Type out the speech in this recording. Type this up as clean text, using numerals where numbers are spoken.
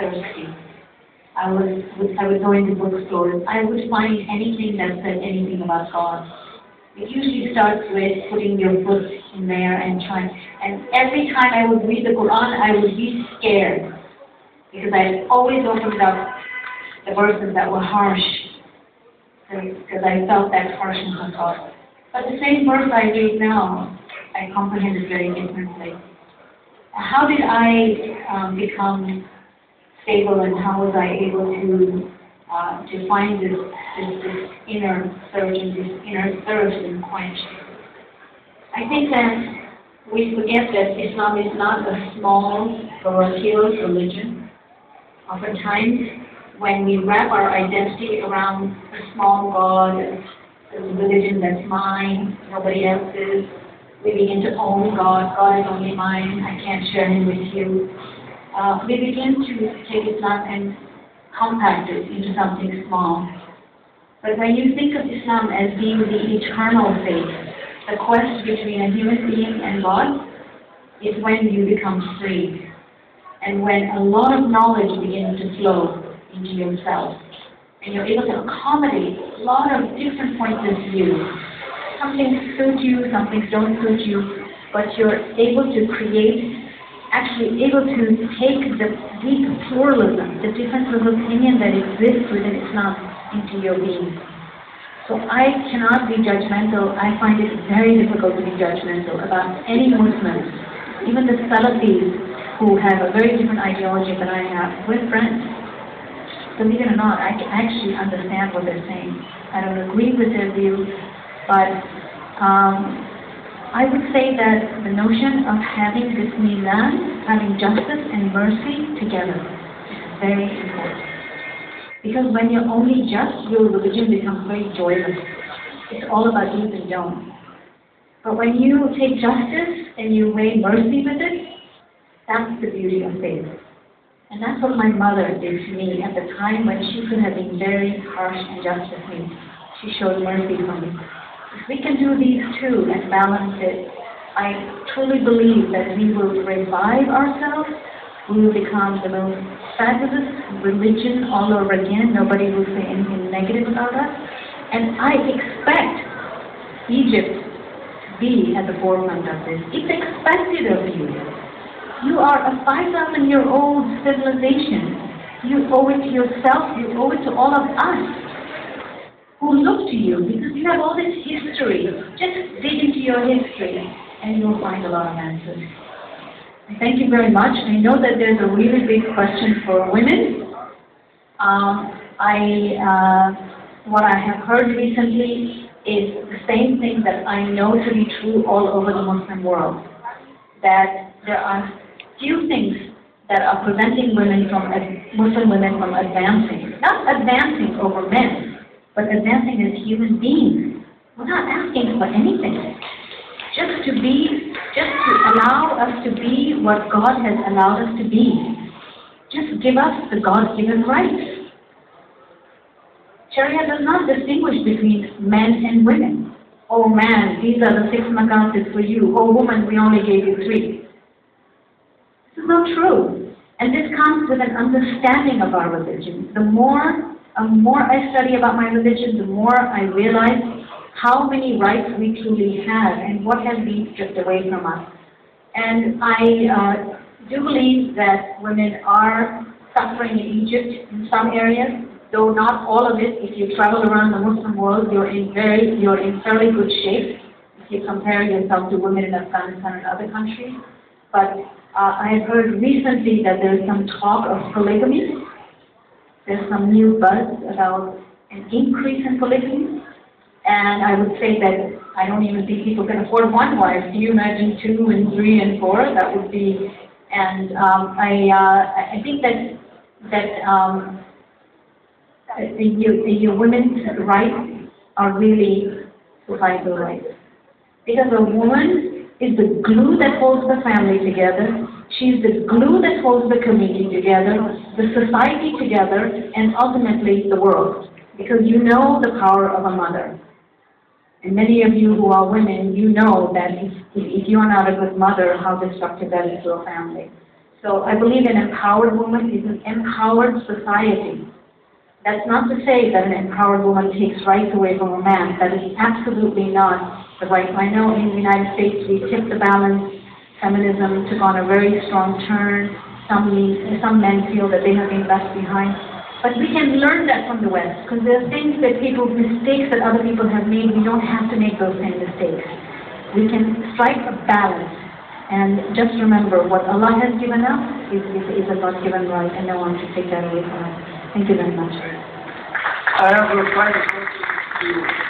thirsty. I would go into bookstores. I would find anything that said anything about God. It usually starts with putting your foot in there and trying. And every time I would read the Quran, I would be scared because I always opened up the verses that were harsh, because I felt that harshness of God. But the same verse I read now, I comprehend it very differently. How did I become stable, and how was I able to find this inner surge and this inner thirst and quench? I think that we forget that Islam is not a small parochial religion. Oftentimes, when we wrap our identity around a small God, a religion that's mine, nobody else's, we begin to own God. God is only mine. I can't share Him with you. We begin to take Islam and compact it into something small. But when you think of Islam as being the eternal faith, the quest between a human being and God, is when you become free, and when a lot of knowledge begins to flow into yourself, and you're able to accommodate a lot of different points of view. Some things suit you, some things don't suit you, but you're able to create, actually able to take the deep pluralism, the differences of opinion that exists within Islam into your being. So I cannot be judgmental. I find it very difficult to be judgmental about any Muslims, even the Salafis who have a very different ideology than I have. We're friends. Believe it or not, I can actually understand what they're saying. I don't agree with their views, but I would say that the notion of having this mizan, having justice and mercy together, is very important. Because when you're only just, your religion becomes very joyless. It's all about do's and don'ts. But when you take justice and you weigh mercy with it, that's the beauty of faith. And that's what my mother did to me at the time when she could have been very harsh and just with me. She showed mercy for me. If we can do these two and balance it, I truly believe that we will revive ourselves. We will become the most fabulous religion all over again. Nobody will say anything negative about us. And I expect Egypt to be at the forefront of this. It's expected of you. You are a 5,000-year-old civilization. You owe it to yourself. You owe it to all of us who look to you, because you have all this history. Just dig into your history and you'll find a lot of answers. Thank you very much. I know that there's a really big question for women. What I have heard recently is the same thing that I know to be true all over the Muslim world, that there are few things that are preventing Muslim women from advancing. Not advancing over men, but advancing as human beings. We're not asking for anything. Just to allow us to be what God has allowed us to be. Just give us the God-given rights. Sharia does not distinguish between men and women. Oh man, these are the 6 maqasid for you. Oh woman, we only gave you 3. This is not true. And this comes with an understanding of our religion. The more I study about my religion, the more I realize how many rights we truly have and what has been stripped away from us. And I do believe that women are suffering in Egypt in some areas, though not all of it. If you travel around the Muslim world, you're in fairly good shape if you compare yourself to women in Afghanistan and other countries. But I have heard recently that there's some talk of polygamy. There's some new buzz about an increase in polygamy. And I would say that I don't even think people can afford 1 wife. Do you imagine 2 and 3 and 4? That would be, and I think that your women's rights are really societal rights. Because a woman is the glue that holds the family together. She's the glue that holds the community together, the society together, and ultimately the world. Because you know the power of a mother. And many of you who are women, you know that if you are not a good mother, how destructive that is to a family. So I believe an empowered woman is an empowered society. That's not to say that an empowered woman takes rights away from a man. That is absolutely not the right. I know in the United States we tipped the balance. Feminism took on a very strong turn. Some men feel that they have been left behind. But we can learn that from the West, because there are things that mistakes that other people have made, we don't have to make those same mistakes. We can strike a balance. And just remember, what Allah has given us is a God-given right, and no one should take that away from us. Thank you very much. I have a final question to you.